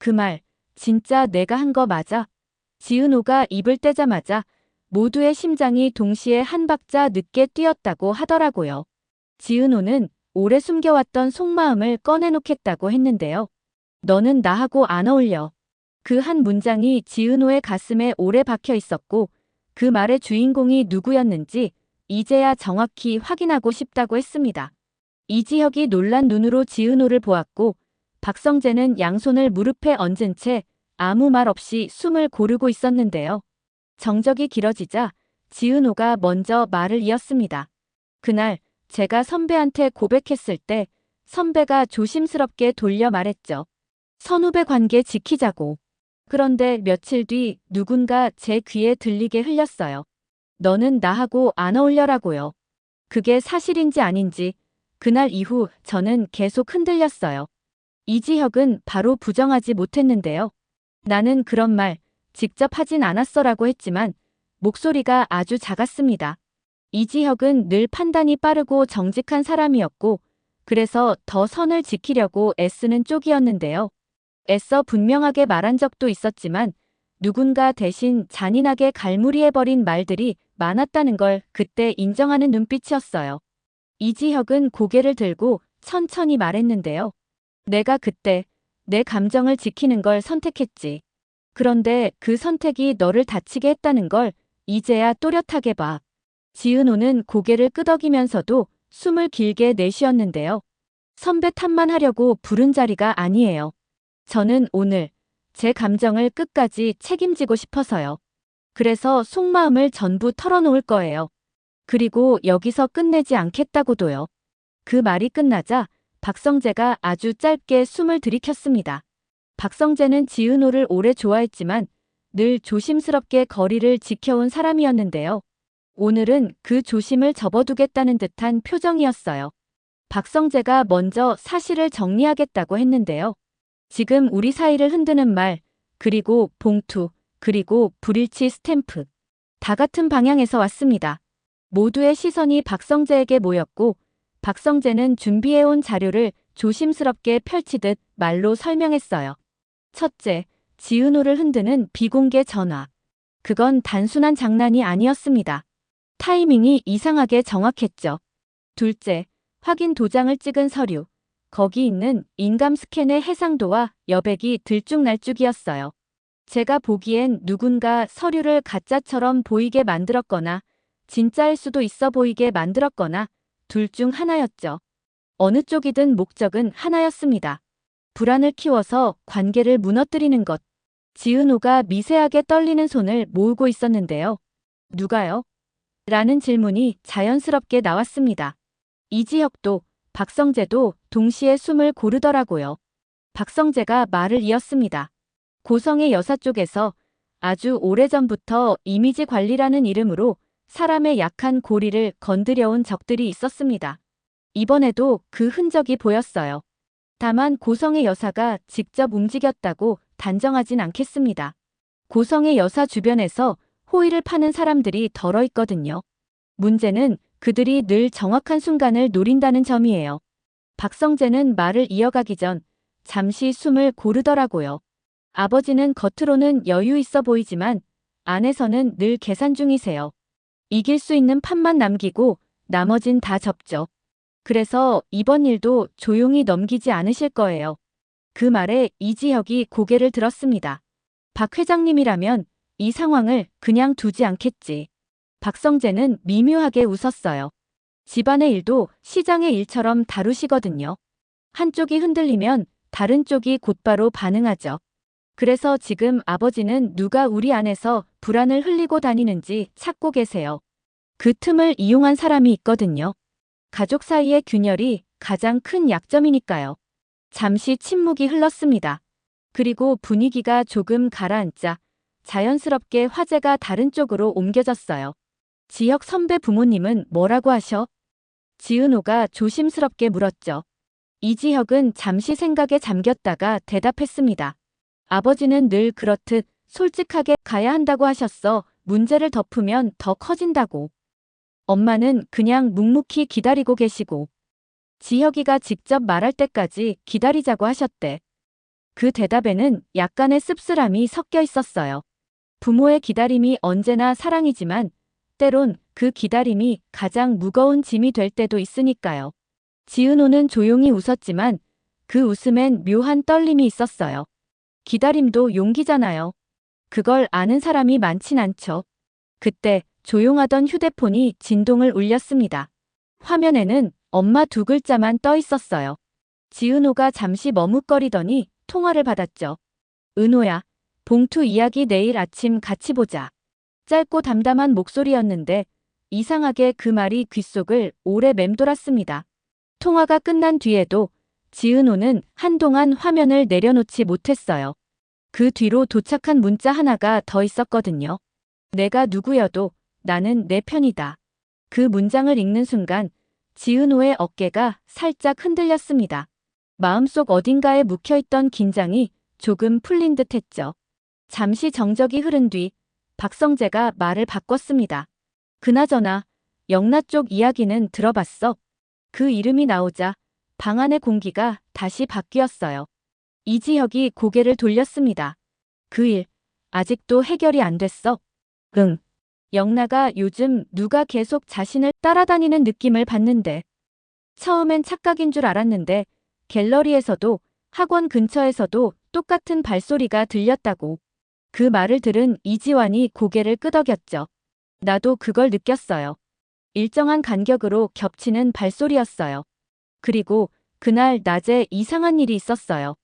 그 말, 진짜 내가 한 거 맞아? 지은호가 입을 떼자마자 모두의 심장이 동시에 한 박자 늦게 뛰었다고 하더라고요. 지은호는 오래 숨겨왔던 속마음을 꺼내놓겠다고 했는데요. 너는 나하고 안 어울려. 그 한 문장이 지은호의 가슴에 오래 박혀 있었고 그 말의 주인공이 누구였는지 이제야 정확히 확인하고 싶다고 했습니다. 이지혁이 놀란 눈으로 지은호를 보았고 박성재는 양손을 무릎에 얹은 채 아무 말 없이 숨을 고르고 있었는데요. 정적이 길어지자 지은호가 먼저 말을 이었습니다. 그날 제가 선배한테 고백했을 때 선배가 조심스럽게 돌려 말했죠. 선후배 관계 지키자고. 그런데 며칠 뒤 누군가 제 귀에 들리게 흘렸어요. 너는 나하고 안 어울려라고요. 그게 사실인지 아닌지 그날 이후 저는 계속 흔들렸어요. 이지혁은 바로 부정하지 못했는데요. 나는 그런 말 직접 하진 않았어라고 했지만 목소리가 아주 작았습니다. 이지혁은 늘 판단이 빠르고 정직한 사람이었고 그래서 더 선을 지키려고 애쓰는 쪽이었는데요. 애써 분명하게 말한 적도 있었지만 누군가 대신 잔인하게 갈무리해버린 말들이 많았다는 걸 그때 인정하는 눈빛이었어요. 이지혁은 고개를 들고 천천히 말했는데요. 내가 그때 내 감정을 지키는 걸 선택했지. 그런데 그 선택이 너를 다치게 했다는 걸 이제야 또렷하게 봐. 지은호는 고개를 끄덕이면서도 숨을 길게 내쉬었는데요. 선배 탓만 하려고 부른 자리가 아니에요. 저는 오늘 제 감정을 끝까지 책임지고 싶어서요. 그래서 속마음을 전부 털어놓을 거예요. 그리고 여기서 끝내지 않겠다고도요. 그 말이 끝나자 박성재가 아주 짧게 숨을 들이켰습니다. 박성재는 지은호를 오래 좋아했지만 늘 조심스럽게 거리를 지켜온 사람이었는데요. 오늘은 그 조심을 접어두겠다는 듯한 표정이었어요. 박성재가 먼저 사실을 정리하겠다고 했는데요. 지금 우리 사이를 흔드는 말, 그리고 봉투, 그리고 불일치 스탬프. 다 같은 방향에서 왔습니다. 모두의 시선이 박성재에게 모였고 박성재는 준비해온 자료를 조심스럽게 펼치듯 말로 설명했어요. 첫째, 지은호를 흔드는 비공개 전화. 그건 단순한 장난이 아니었습니다. 타이밍이 이상하게 정확했죠. 둘째, 확인 도장을 찍은 서류. 거기 있는 인감 스캔의 해상도와 여백이 들쭉날쭉이었어요. 제가 보기엔 누군가 서류를 가짜처럼 보이게 만들었거나 진짜일 수도 있어 보이게 만들었거나 둘 중 하나였죠. 어느 쪽이든 목적은 하나였습니다. 불안을 키워서 관계를 무너뜨리는 것. 지은호가 미세하게 떨리는 손을 모으고 있었는데요. 누가요? 라는 질문이 자연스럽게 나왔습니다. 이지혁도 박성재도 동시에 숨을 고르더라고요. 박성재가 말을 이었습니다. 고성의 여사 쪽에서 아주 오래전부터 이미지 관리라는 이름으로 사람의 약한 고리를 건드려온 적들이 있었습니다. 이번에도 그 흔적이 보였어요. 다만 고성의 여사가 직접 움직였다고 단정하진 않겠습니다. 고성의 여사 주변에서 호의를 파는 사람들이 덜어 있거든요. 문제는 그들이 늘 정확한 순간을 노린다는 점이에요. 박성재는 말을 이어가기 전 잠시 숨을 고르더라고요. 아버지는 겉으로는 여유 있어 보이지만 안에서는 늘 계산 중이세요. 이길 수 있는 판만 남기고 나머진 다 접죠. 그래서 이번 일도 조용히 넘기지 않으실 거예요. 그 말에 이지혁이 고개를 들었습니다. 박 회장님이라면 이 상황을 그냥 두지 않겠지. 박성재는 미묘하게 웃었어요. 집안의 일도 시장의 일처럼 다루시거든요. 한쪽이 흔들리면 다른 쪽이 곧바로 반응하죠. 그래서 지금 아버지는 누가 우리 안에서 불안을 흘리고 다니는지 찾고 계세요. 그 틈을 이용한 사람이 있거든요. 가족 사이의 균열이 가장 큰 약점이니까요. 잠시 침묵이 흘렀습니다. 그리고 분위기가 조금 가라앉자 자연스럽게 화제가 다른 쪽으로 옮겨졌어요. 지혁 선배 부모님은 뭐라고 하셔? 지은호가 조심스럽게 물었죠. 이지혁은 잠시 생각에 잠겼다가 대답했습니다. 아버지는 늘 그렇듯 솔직하게 가야 한다고 하셨어. 문제를 덮으면 더 커진다고. 엄마는 그냥 묵묵히 기다리고 계시고. 지혁이가 직접 말할 때까지 기다리자고 하셨대. 그 대답에는 약간의 씁쓸함이 섞여 있었어요. 부모의 기다림이 언제나 사랑이지만 때론 그 기다림이 가장 무거운 짐이 될 때도 있으니까요. 지은호는 조용히 웃었지만 그 웃음엔 묘한 떨림이 있었어요. 기다림도 용기잖아요. 그걸 아는 사람이 많진 않죠. 그때 조용하던 휴대폰이 진동을 울렸습니다. 화면에는 엄마 두 글자만 떠 있었어요. 지은호가 잠시 머뭇거리더니 통화를 받았죠. 은호야, 봉투 이야기 내일 아침 같이 보자. 짧고 담담한 목소리였는데 이상하게 그 말이 귓속을 오래 맴돌았습니다. 통화가 끝난 뒤에도 지은호는 한동안 화면을 내려놓지 못했어요. 그 뒤로 도착한 문자 하나가 더 있었거든요. 내가 누구여도 나는 내 편이다. 그 문장을 읽는 순간 지은호의 어깨가 살짝 흔들렸습니다. 마음속 어딘가에 묵혀있던 긴장이 조금 풀린 듯 했죠. 잠시 정적이 흐른 뒤 박성재가 말을 바꿨습니다. 그나저나 영나 쪽 이야기는 들어봤어. 그 이름이 나오자 방 안의 공기가 다시 바뀌었어요. 이지혁이 고개를 돌렸습니다. 그 일 아직도 해결이 안 됐어. 응. 영나가 요즘 누가 계속 자신을 따라다니는 느낌을 받는데. 처음엔 착각인 줄 알았는데 갤러리에서도 학원 근처에서도 똑같은 발소리가 들렸다고. 그 말을 들은 이지환이 고개를 끄덕였죠. 나도 그걸 느꼈어요. 일정한 간격으로 겹치는 발소리였어요. 그리고 그날 낮에 이상한 일이 있었어요.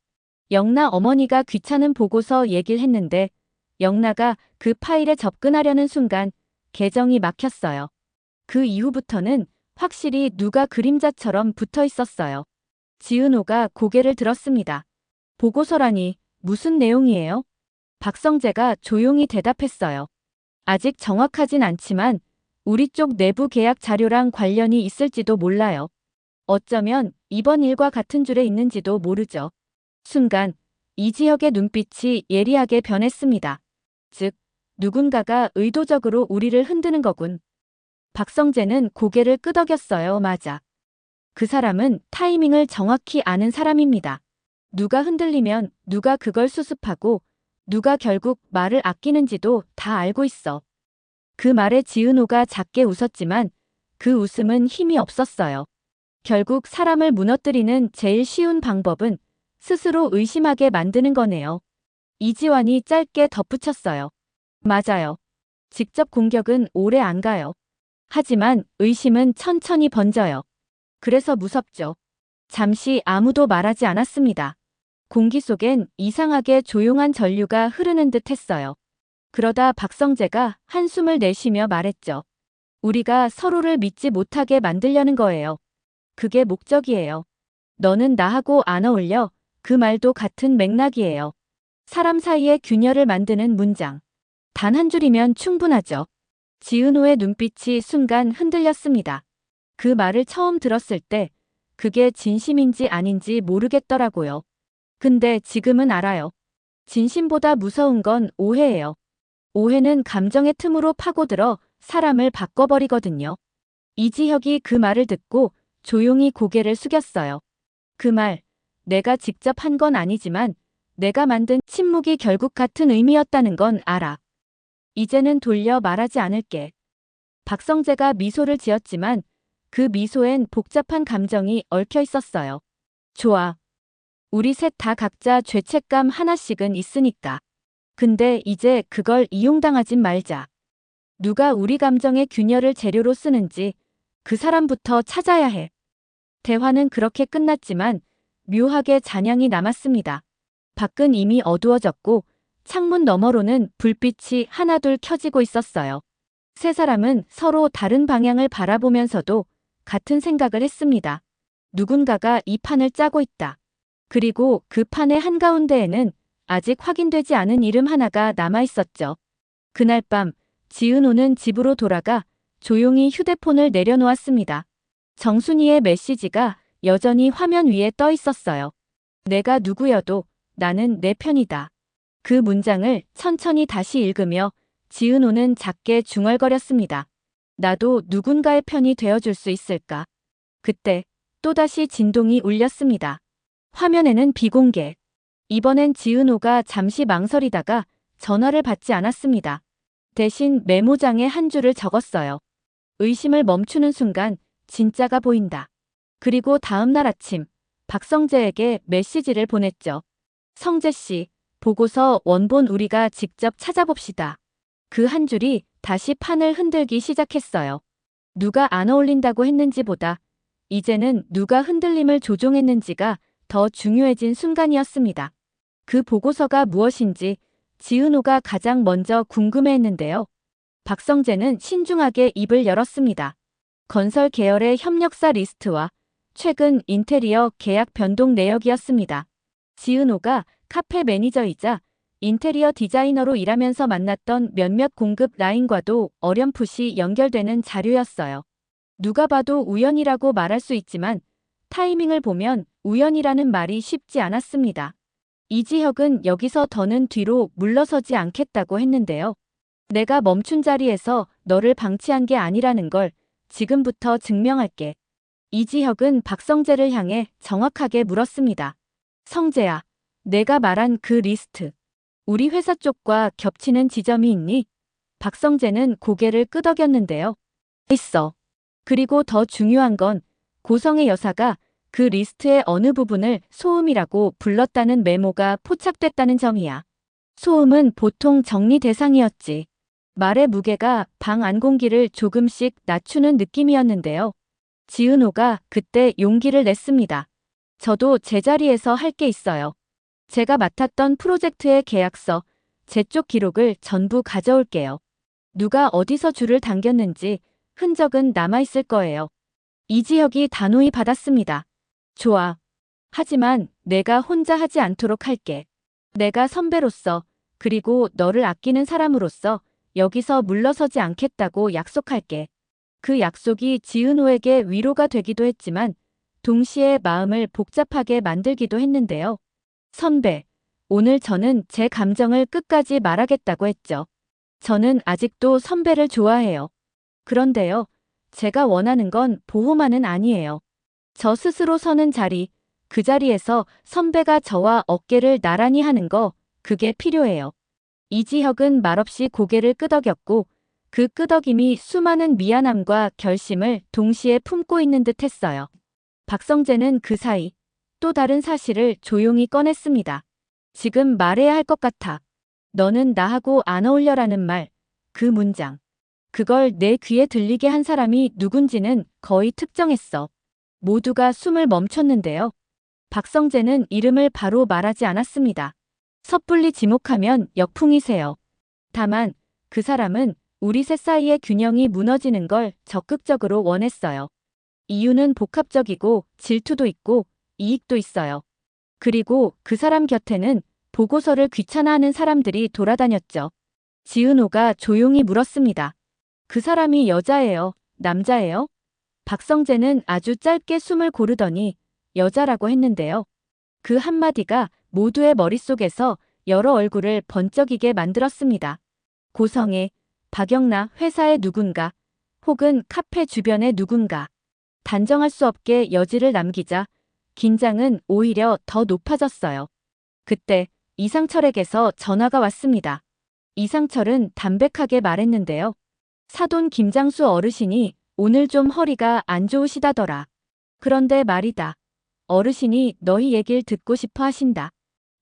영나 어머니가 귀찮은 보고서 얘기를 했는데 영나가 그 파일에 접근하려는 순간 계정이 막혔어요. 그 이후부터는 확실히 누가 그림자처럼 붙어 있었어요. 지은호가 고개를 들었습니다. 보고서라니 무슨 내용이에요? 박성재가 조용히 대답했어요. 아직 정확하진 않지만 우리 쪽 내부 계약 자료랑 관련이 있을지도 몰라요. 어쩌면 이번 일과 같은 줄에 있는지도 모르죠. 순간 이지혁의 눈빛이 예리하게 변했습니다. 즉, 누군가가 의도적으로 우리를 흔드는 거군. 박성재는 고개를 끄덕였어요. 맞아. 그 사람은 타이밍을 정확히 아는 사람입니다. 누가 흔들리면 누가 그걸 수습하고 누가 결국 말을 아끼는지도 다 알고 있어. 그 말에 지은호가 작게 웃었지만 그 웃음은 힘이 없었어요. 결국 사람을 무너뜨리는 제일 쉬운 방법은 스스로 의심하게 만드는 거네요. 이지환이 짧게 덧붙였어요. 맞아요. 직접 공격은 오래 안 가요. 하지만 의심은 천천히 번져요. 그래서 무섭죠. 잠시 아무도 말하지 않았습니다. 공기 속엔 이상하게 조용한 전류가 흐르는 듯 했어요. 그러다 박성재가 한숨을 내쉬며 말했죠. 우리가 서로를 믿지 못하게 만들려는 거예요. 그게 목적이에요. 너는 나하고 안 어울려. 그 말도 같은 맥락이에요. 사람 사이에 균열을 만드는 문장. 단 한 줄이면 충분하죠. 지은호의 눈빛이 순간 흔들렸습니다. 그 말을 처음 들었을 때 그게 진심인지 아닌지 모르겠더라고요. 근데 지금은 알아요. 진심보다 무서운 건 오해예요. 오해는 감정의 틈으로 파고들어 사람을 바꿔버리거든요. 이지혁이 그 말을 듣고 조용히 고개를 숙였어요. 그 말, 내가 직접 한 건 아니지만 내가 만든 침묵이 결국 같은 의미였다는 건 알아. 이제는 돌려 말하지 않을게. 박성재가 미소를 지었지만 그 미소엔 복잡한 감정이 얽혀 있었어요. 좋아. 우리 셋 다 각자 죄책감 하나씩은 있으니까. 근데 이제 그걸 이용당하진 말자. 누가 우리 감정의 균열을 재료로 쓰는지 그 사람부터 찾아야 해. 대화는 그렇게 끝났지만 묘하게 잔향이 남았습니다. 밖은 이미 어두워졌고 창문 너머로는 불빛이 하나둘 켜지고 있었어요. 세 사람은 서로 다른 방향을 바라보면서도 같은 생각을 했습니다. 누군가가 이 판을 짜고 있다. 그리고 그 판의 한가운데에는 아직 확인되지 않은 이름 하나가 남아 있었죠. 그날 밤 지은호는 집으로 돌아가 조용히 휴대폰을 내려놓았습니다. 정순이의 메시지가 여전히 화면 위에 떠 있었어요. 내가 누구여도 나는 내 편이다. 그 문장을 천천히 다시 읽으며 지은호는 작게 중얼거렸습니다. 나도 누군가의 편이 되어줄 수 있을까? 그때 또다시 진동이 울렸습니다. 화면에는 비공개. 이번엔 지은호가 잠시 망설이다가 전화를 받지 않았습니다. 대신 메모장에 한 줄을 적었어요. 의심을 멈추는 순간 진짜가 보인다. 그리고 다음 날 아침 박성재에게 메시지를 보냈죠. 성재 씨, 보고서 원본 우리가 직접 찾아봅시다. 그 한 줄이 다시 판을 흔들기 시작했어요. 누가 안 어울린다고 했는지보다 이제는 누가 흔들림을 조종했는지가 더 중요해진 순간이었습니다. 그 보고서가 무엇인지 지은호가 가장 먼저 궁금해했는데요. 박성재는 신중하게 입을 열었습니다. 건설 계열의 협력사 리스트와 최근 인테리어 계약 변동 내역이었습니다. 지은호가 카페 매니저이자 인테리어 디자이너로 일하면서 만났던 몇몇 공급 라인과도 어렴풋이 연결되는 자료였어요. 누가 봐도 우연이라고 말할 수 있지만 타이밍을 보면 우연이라는 말이 쉽지 않았습니다. 이지혁은 여기서 더는 뒤로 물러서지 않겠다고 했는데요. 내가 멈춘 자리에서 너를 방치한 게 아니라는 걸 지금부터 증명할게. 이지혁은 박성재를 향해 정확하게 물었습니다. 성재야, 내가 말한 그 리스트. 우리 회사 쪽과 겹치는 지점이 있니? 박성재는 고개를 끄덕였는데요. 있어. 그리고 더 중요한 건 고성의 여사가 그 리스트의 어느 부분을 소음이라고 불렀다는 메모가 포착됐다는 점이야. 소음은 보통 정리 대상이었지. 말의 무게가 방 안 공기를 조금씩 낮추는 느낌이었는데요. 지은호가 그때 용기를 냈습니다. 저도 제자리에서 할 게 있어요. 제가 맡았던 프로젝트의 계약서, 제 쪽 기록을 전부 가져올게요. 누가 어디서 줄을 당겼는지 흔적은 남아있을 거예요. 이지혁이 단호히 받았습니다. 좋아. 하지만 내가 혼자 하지 않도록 할게. 내가 선배로서 그리고 너를 아끼는 사람으로서 여기서 물러서지 않겠다고 약속할게. 그 약속이 지은호에게 위로가 되기도 했지만 동시에 마음을 복잡하게 만들기도 했는데요. 선배, 오늘 저는 제 감정을 끝까지 말하겠다고 했죠. 저는 아직도 선배를 좋아해요. 그런데요, 제가 원하는 건 보호만은 아니에요. 저 스스로 서는 자리, 그 자리에서 선배가 저와 어깨를 나란히 하는 거, 그게 필요해요. 이지혁은 말없이 고개를 끄덕였고 그 끄덕임이 수많은 미안함과 결심을 동시에 품고 있는 듯 했어요. 박성재는 그 사이 또 다른 사실을 조용히 꺼냈습니다. 지금 말해야 할 것 같아. 너는 나하고 안 어울려라는 말, 그 문장. 그걸 내 귀에 들리게 한 사람이 누군지는 거의 특정했어. 모두가 숨을 멈췄는데요. 박성재는 이름을 바로 말하지 않았습니다. 섣불리 지목하면 역풍이세요. 다만 그 사람은 우리 셋 사이의 균형이 무너지는 걸 적극적으로 원했어요. 이유는 복합적이고 질투도 있고 이익도 있어요. 그리고 그 사람 곁에는 보고서를 귀찮아하는 사람들이 돌아다녔죠. 지은호가 조용히 물었습니다. 그 사람이 여자예요? 남자예요? 박성재는 아주 짧게 숨을 고르더니 여자라고 했는데요. 그 한마디가 모두의 머릿속에서 여러 얼굴을 번쩍이게 만들었습니다. 고성의, 박영나 회사의 누군가, 혹은 카페 주변의 누군가. 단정할 수 없게 여지를 남기자 긴장은 오히려 더 높아졌어요. 그때 이상철에게서 전화가 왔습니다. 이상철은 담백하게 말했는데요. 사돈 김장수 어르신이 오늘 좀 허리가 안 좋으시다더라. 그런데 말이다. 어르신이 너희 얘길 듣고 싶어 하신다.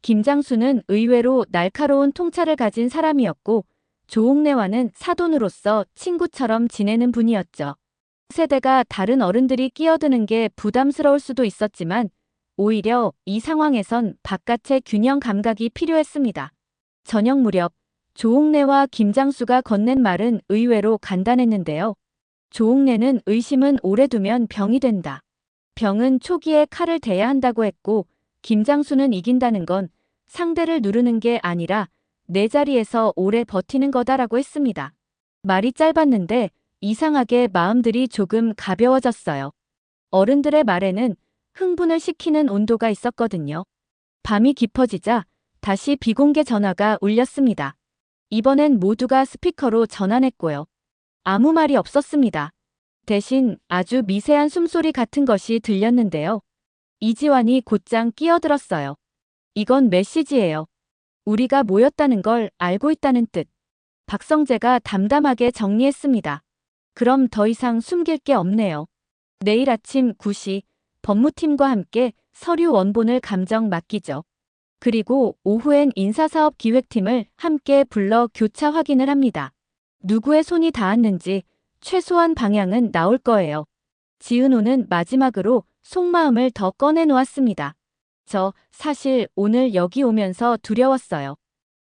김장수는 의외로 날카로운 통찰을 가진 사람이었고 조옥래와는 사돈으로서 친구처럼 지내는 분이었죠. 세대가 다른 어른들이 끼어드는 게 부담스러울 수도 있었지만 오히려 이 상황에선 바깥의 균형 감각이 필요했습니다. 저녁 무렵 조옥래와 김장수가 건넨 말은 의외로 간단했는데요. 조옥래는 의심은 오래 두면 병이 된다. 병은 초기에 칼을 대야 한다고 했고 김장수는 이긴다는 건 상대를 누르는 게 아니라 내 자리에서 오래 버티는 거다라고 했습니다. 말이 짧았는데 이상하게 마음들이 조금 가벼워졌어요. 어른들의 말에는 흥분을 식히는 온도가 있었거든요. 밤이 깊어지자 다시 비공개 전화가 울렸습니다. 이번엔 모두가 스피커로 전환했고요. 아무 말이 없었습니다. 대신 아주 미세한 숨소리 같은 것이 들렸는데요. 이지환이 곧장 끼어들었어요. 이건 메시지예요. 우리가 모였다는 걸 알고 있다는 뜻. 박성재가 담담하게 정리했습니다. 그럼 더 이상 숨길 게 없네요. 내일 아침 9시 법무팀과 함께 서류 원본을 감정 맡기죠. 그리고 오후엔 인사사업 기획팀을 함께 불러 교차 확인을 합니다. 누구의 손이 닿았는지 최소한 방향은 나올 거예요. 지은호는 마지막으로 속마음을 더 꺼내놓았습니다. 저 사실 오늘 여기 오면서 두려웠어요.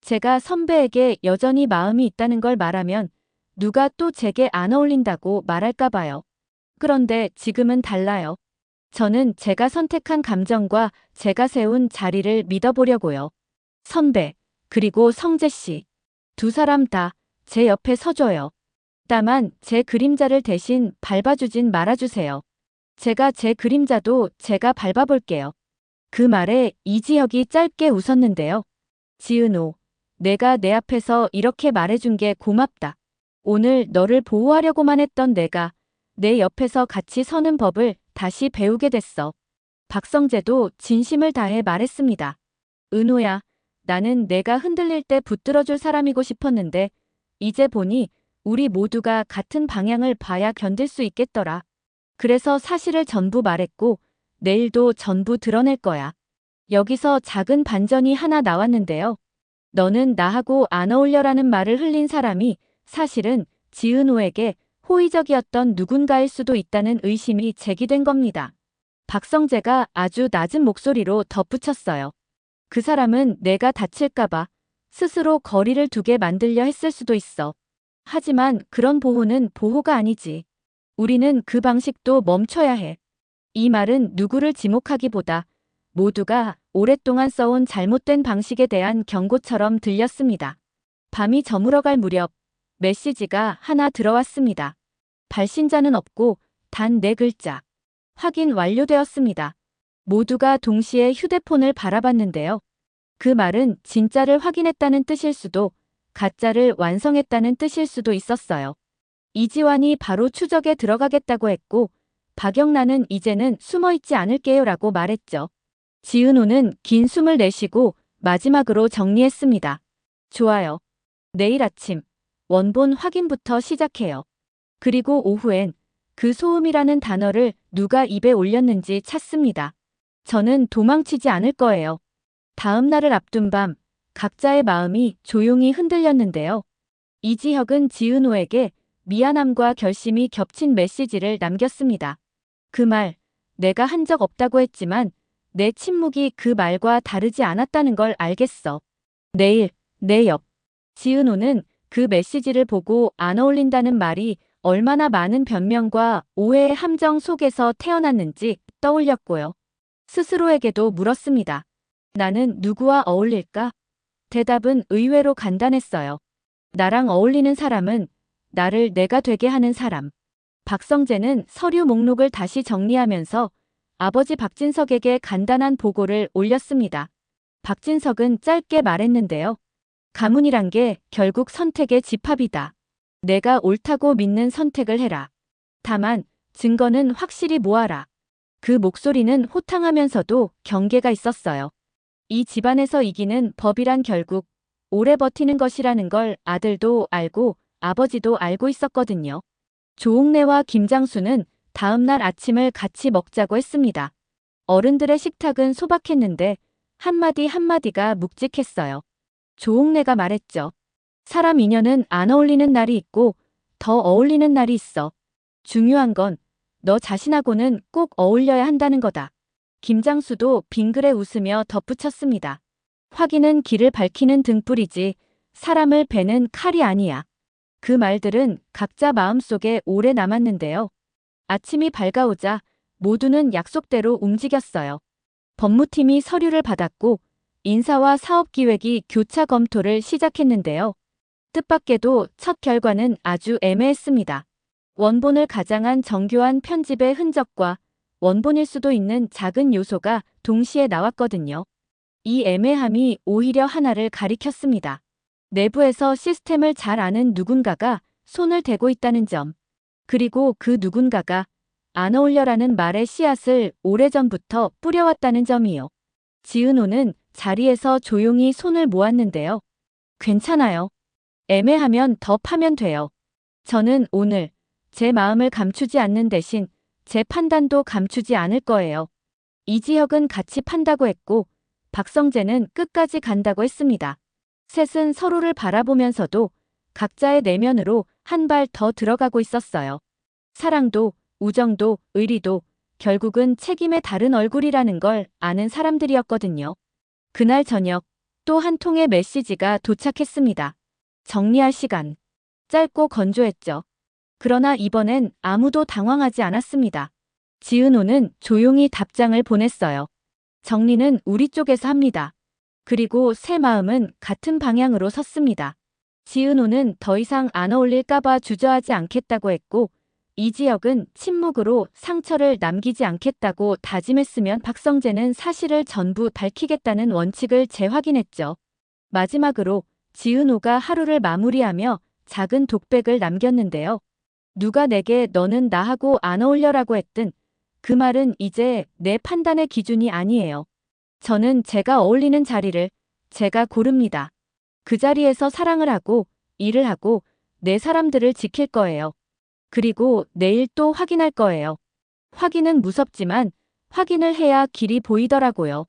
제가 선배에게 여전히 마음이 있다는 걸 말하면 누가 또 제게 안 어울린다고 말할까 봐요. 그런데 지금은 달라요. 저는 제가 선택한 감정과 제가 세운 자리를 믿어보려고요. 선배, 그리고 성재 씨. 두 사람 다 제 옆에 서줘요. 다만 제 그림자를 대신 밟아주진 말아주세요. 제가 제 그림자도 제가 밟아볼게요. 그 말에 이지혁이 짧게 웃었는데요. 지은호, 내가 내 앞에서 이렇게 말해준 게 고맙다. 오늘 너를 보호하려고만 했던 내가 내 옆에서 같이 서는 법을 다시 배우게 됐어. 박성재도 진심을 다해 말했습니다. 은호야, 나는 내가 흔들릴 때 붙들어줄 사람이고 싶었는데 이제 보니 우리 모두가 같은 방향을 봐야 견딜 수 있겠더라. 그래서 사실을 전부 말했고 내일도 전부 드러낼 거야. 여기서 작은 반전이 하나 나왔는데요. 너는 나하고 안 어울려라는 말을 흘린 사람이 사실은 지은호에게 호의적이었던 누군가일 수도 있다는 의심이 제기된 겁니다. 박성재가 아주 낮은 목소리로 덧붙였어요. 그 사람은 내가 다칠까봐 스스로 거리를 두게 만들려 했을 수도 있어. 하지만 그런 보호는 보호가 아니지. 우리는 그 방식도 멈춰야 해. 이 말은 누구를 지목하기보다 모두가 오랫동안 써온 잘못된 방식에 대한 경고처럼 들렸습니다. 밤이 저물어갈 무렵 메시지가 하나 들어왔습니다. 발신자는 없고 단 4글자. 확인 완료되었습니다. 모두가 동시에 휴대폰을 바라봤는데요. 그 말은 진짜를 확인했다는 뜻일 수도 가짜를 완성했다는 뜻일 수도 있었어요. 이지환이 바로 추적에 들어가겠다고 했고 박영란은 이제는 숨어있지 않을게요 라고 말했죠. 지은호는 긴 숨을 내쉬고 마지막으로 정리했습니다. 좋아요. 내일 아침 원본 확인부터 시작해요. 그리고 오후엔 그 소음이라는 단어를 누가 입에 올렸는지 찾습니다. 저는 도망치지 않을 거예요. 다음 날을 앞둔 밤 각자의 마음이 조용히 흔들렸는데요. 이지혁은 지은호에게 미안함과 결심이 겹친 메시지를 남겼습니다. 그 말, 내가 한 적 없다고 했지만 내 침묵이 그 말과 다르지 않았다는 걸 알겠어. 내일, 내 옆. 지은호는 그 메시지를 보고 안 어울린다는 말이 얼마나 많은 변명과 오해의 함정 속에서 태어났는지 떠올렸고요. 스스로에게도 물었습니다. 나는 누구와 어울릴까? 대답은 의외로 간단했어요. 나랑 어울리는 사람은 나를 내가 되게 하는 사람. 박성재는 서류 목록을 다시 정리하면서 아버지 박진석에게 간단한 보고를 올렸습니다. 박진석은 짧게 말했는데요. 가문이란 게 결국 선택의 집합이다. 내가 옳다고 믿는 선택을 해라. 다만 증거는 확실히 모아라. 그 목소리는 호탕하면서도 경계가 있었어요. 이 집안에서 이기는 법이란 결국 오래 버티는 것이라는 걸 아들도 알고 아버지도 알고 있었거든요. 조옥래와 김장수는 다음날 아침을 같이 먹자고 했습니다. 어른들의 식탁은 소박했는데 한마디 한마디가 묵직했어요. 조옥래가 말했죠. 사람 인연은 안 어울리는 날이 있고 더 어울리는 날이 있어. 중요한 건 너 자신하고는 꼭 어울려야 한다는 거다. 김장수도 빙그레 웃으며 덧붙였습니다. 확인은 길을 밝히는 등불이지 사람을 베는 칼이 아니야. 그 말들은 각자 마음속에 오래 남았는데요. 아침이 밝아오자 모두는 약속대로 움직였어요. 법무팀이 서류를 받았고 인사와 사업기획이 교차 검토를 시작했는데요. 뜻밖에도 첫 결과는 아주 애매했습니다. 원본을 가장한 정교한 편집의 흔적과 원본일 수도 있는 작은 요소가 동시에 나왔거든요. 이 애매함이 오히려 하나를 가리켰습니다. 내부에서 시스템을 잘 아는 누군가가 손을 대고 있다는 점. 그리고 그 누군가가 안 어울려라는 말의 씨앗을 오래전부터 뿌려왔다는 점이요. 지은호는 자리에서 조용히 손을 모았는데요. 괜찮아요. 애매하면 더 파면 돼요. 저는 오늘 제 마음을 감추지 않는 대신 제 판단도 감추지 않을 거예요. 이지혁은 같이 판다고 했고 박성재는 끝까지 간다고 했습니다. 셋은 서로를 바라보면서도 각자의 내면으로 한 발 더 들어가고 있었어요. 사랑도, 우정도, 의리도 결국은 책임의 다른 얼굴이라는 걸 아는 사람들이었거든요. 그날 저녁 또 한 통의 메시지가 도착했습니다. 정리할 시간. 짧고 건조했죠. 그러나 이번엔 아무도 당황하지 않았습니다. 지은호는 조용히 답장을 보냈어요. 정리는 우리 쪽에서 합니다. 그리고 새 마음은 같은 방향으로 섰습니다. 지은호는 더 이상 안 어울릴까봐 주저하지 않겠다고 했고 이지혁은 침묵으로 상처를 남기지 않겠다고 다짐했으면 박성재는 사실을 전부 밝히겠다는 원칙을 재확인했죠. 마지막으로 지은호가 하루를 마무리하며 작은 독백을 남겼는데요. 누가 내게 너는 나하고 안 어울려라고 했든 그 말은 이제 내 판단의 기준이 아니에요. 저는 제가 어울리는 자리를 제가 고릅니다. 그 자리에서 사랑을 하고 일을 하고 내 사람들을 지킬 거예요. 그리고 내일 또 확인할 거예요. 확인은 무섭지만 확인을 해야 길이 보이더라고요.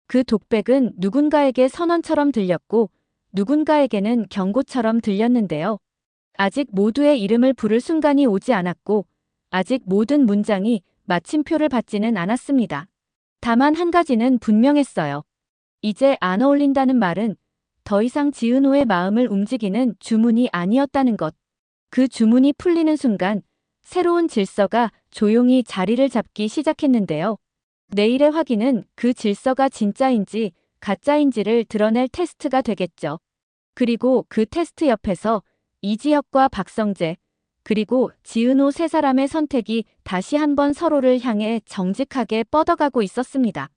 그 독백은 누군가에게 선언처럼 들렸고 누군가에게는 경고처럼 들렸는데요. 아직 모두의 이름을 부를 순간이 오지 않았고 아직 모든 문장이 마침표를 받지는 않았습니다. 다만 한 가지는 분명했어요. 이제 안 어울린다는 말은 더 이상 지은호의 마음을 움직이는 주문이 아니었다는 것. 그 주문이 풀리는 순간 새로운 질서가 조용히 자리를 잡기 시작했는데요. 내일의 확인은 그 질서가 진짜인지 가짜인지를 드러낼 테스트가 되겠죠. 그리고 그 테스트 옆에서 이지혁과 박성재, 그리고 지은호 세 사람의 선택이 다시 한번 서로를 향해 정직하게 뻗어가고 있었습니다.